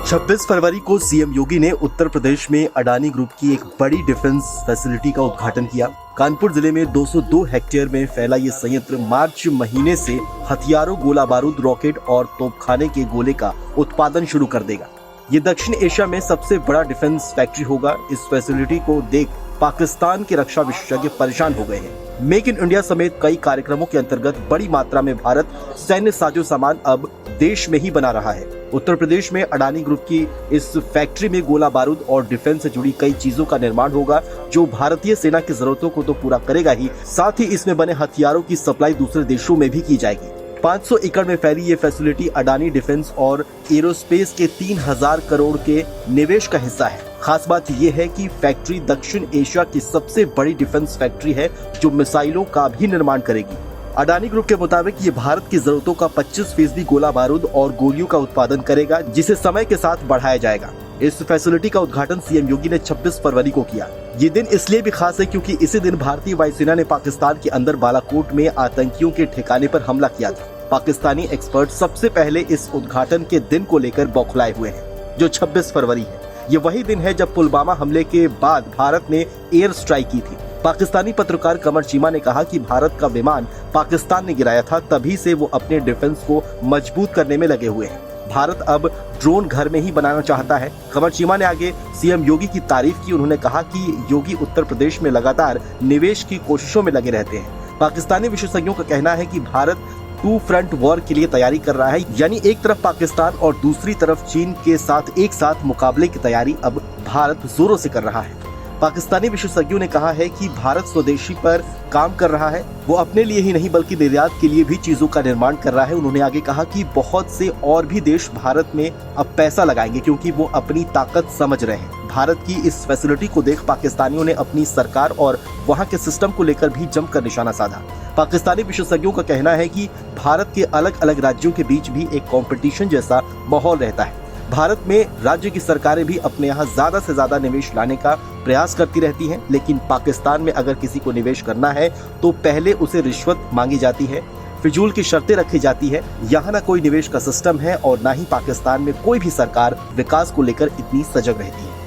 26 फरवरी को सीएम योगी ने उत्तर प्रदेश में अडानी ग्रुप की एक बड़ी डिफेंस फैसिलिटी का उद्घाटन किया। कानपुर जिले में 202 हेक्टेयर में फैला ये संयंत्र मार्च महीने से हथियारों, गोला बारूद, रॉकेट और तोपखाने के गोले का उत्पादन शुरू कर देगा। ये दक्षिण एशिया में सबसे बड़ा डिफेंस फैक्ट्री होगा। इस फैसिलिटी को देख पाकिस्तान के रक्षा विशेषज्ञ परेशान हो गए हैं। मेक इन इंडिया समेत कई कार्यक्रमों के अंतर्गत बड़ी मात्रा में भारत सैन्य साजो सामान अब देश में ही बना रहा है। उत्तर प्रदेश में अडानी ग्रुप की इस फैक्ट्री में गोला बारूद और डिफेंस से जुड़ी कई चीजों का निर्माण होगा, जो भारतीय सेना की जरूरतों को तो पूरा करेगा ही, साथ ही इसमें बने हथियारों की सप्लाई दूसरे देशों में भी की जाएगी। 500 एकड़ में फैली ये फैसिलिटी अडानी डिफेंस और एरोस्पेस के 3000 करोड़ के निवेश का हिस्सा है। खास बात यह है कि फैक्ट्री दक्षिण एशिया की सबसे बड़ी डिफेंस फैक्ट्री है, जो मिसाइलों का भी निर्माण करेगी। अडानी ग्रुप के मुताबिक ये भारत की जरूरतों का 25% गोला बारूद और गोलियों का उत्पादन करेगा, जिसे समय के साथ बढ़ाया जाएगा। इस फैसिलिटी का उद्घाटन सीएम योगी ने 26 फरवरी को किया। ये दिन इसलिए भी खास है क्योंकि इसी दिन भारतीय वायुसेना ने पाकिस्तान के अंदर बालाकोट में आतंकियों के ठिकाने पर हमला किया था। पाकिस्तानी एक्सपर्ट सबसे पहले इस उद्घाटन के दिन को लेकर बौखलाए हुए हैं, जो 26 फरवरी है। ये वही दिन है जब पुलवामा हमले के बाद भारत ने एयर स्ट्राइक की थी। पाकिस्तानी पत्रकार कमर चीमा ने कहा कि भारत का विमान पाकिस्तान ने गिराया था, तभी से वो अपने डिफेंस को मजबूत करने में लगे हुए हैं। भारत अब ड्रोन घर में ही बनाना चाहता है। कमर चीमा ने आगे सीएम योगी की तारीफ की। उन्होंने कहा कि योगी उत्तर प्रदेश में लगातार निवेश की कोशिशों में लगे रहते हैं। पाकिस्तानी विशेषज्ञों का कहना है कि भारत 2 फ्रंट वॉर के लिए तैयारी कर रहा है, यानी एक तरफ पाकिस्तान और दूसरी तरफ चीन के साथ एक साथ मुकाबले की तैयारी अब भारत जोरों से कर रहा है। पाकिस्तानी विशेषज्ञों ने कहा है कि भारत स्वदेशी पर काम कर रहा है। वो अपने लिए ही नहीं बल्कि निर्यात के लिए भी चीजों का निर्माण कर रहा है। उन्होंने आगे कहा कि बहुत से और भी देश भारत में अब पैसा लगाएंगे क्योंकि वो अपनी ताकत समझ रहे हैं। भारत की इस फैसिलिटी को देख पाकिस्तानियों ने अपनी सरकार और वहाँ के सिस्टम को लेकर भी जमकर निशाना साधा। पाकिस्तानी विशेषज्ञों का कहना है कि भारत के अलग अलग राज्यों के बीच भी एक कंपटीशन जैसा माहौल रहता है। भारत में राज्य की सरकारें भी अपने यहाँ ज्यादा से ज्यादा निवेश लाने का प्रयास करती रहती हैं, लेकिन पाकिस्तान में अगर किसी को निवेश करना है तो पहले उसे रिश्वत मांगी जाती है, फिजूल की शर्तें रखी जाती है। यहाँ न कोई निवेश का सिस्टम है और न ही पाकिस्तान में कोई भी सरकार विकास को लेकर इतनी सजग रहती है।